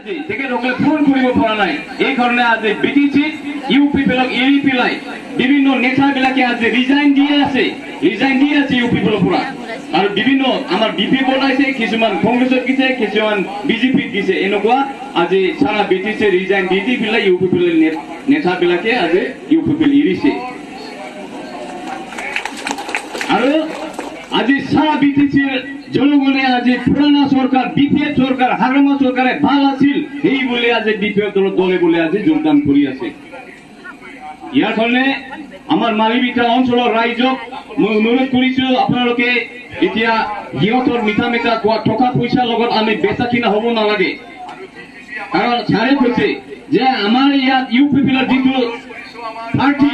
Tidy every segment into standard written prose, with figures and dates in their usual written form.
তেখেতসকলে পূৰণ কৰিব পৰা নাই। এই কাৰণে আজি বিটিচি ইউপি পেলক এৰি পেলাই বিভিন্ন নেতাবিলাকে আজি ৰিজাইন দি আছে ইউপি পেলৰ পৰা। আৰু বিভিন্ন আমাৰ বিপি বনাইছে, কিছুমান কংগ্ৰেছত দিছে, কিছুমান বিজেপিত দিছে। এনেকুৱা আজি সাৰা বিটিচি ৰিজাইন দি পেলাই ইউপি পেলৰ নেতাবিলাকে আজি ইউপি পেল এৰিছে। আৰু আজি সাৰা বিটিচিৰ জনগণে আজি পুরানা সরকার বিপিএফ সরকার হাগ্রামা সরকারে ভাল আছিল এই বলে আজি বিপিএফ দলে বলে আজি যোগদান কৰি আছে। ইয়াৰ কাৰণে আমাৰ মালিবিকা অঞ্চলৰ ৰাইজক মই অনুৰোধ কৰিছো, আপোনালোকে এতিয়া সিহঁতৰ মিঠা মিঠা টকা পইচাৰ লগত আমি বেচা কিনা হ'ব নালাগে। কাৰণ ছাৰে কৈছে যে আমাৰ ইয়াত ইউপি পিলৰ যিটো পাৰ্টি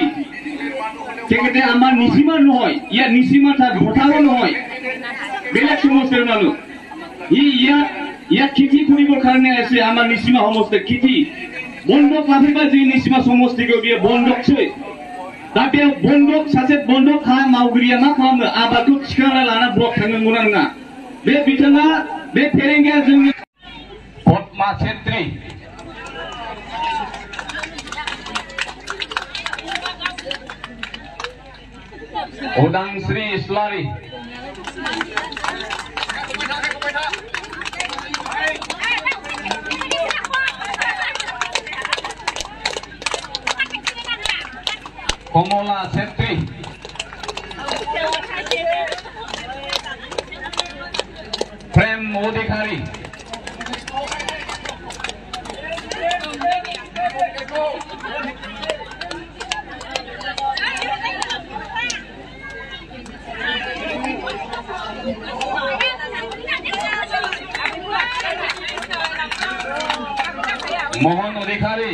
তেখেতে আমাৰ নিচিমাৰ নহয়, ইয়াত নিচিমাৰ তাৰ ভোটাৰো নহয়, বেলেগ সমষ্টিৰ মানুহ। ইয়াত খেতি কৰিবৰ কাৰণে আছে আমাৰ নিচিমা সমষ্টিৰ খেতি বন্ধক লাভিবা যি নিচিমা সমষ্টিকে বিয়ে বন্ধক ছয় তাতে বন্ধক সাথে বন্ধক খায় মাউগিরিয়া मा खालामो आबादखौ थिखांना लाना ब्लक थांनो नङा। बे बिथाङा बे फेरेंगाया जोंनि पद्मा छेत्री उदांस्री इस्लारी कमला छेत्री प्रेम अधिकारी मोहन अधिकारी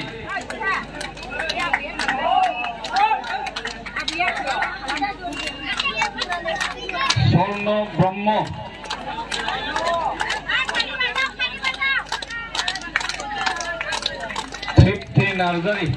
स्वर्ण ब्रह्म तृप्ति नार्जारी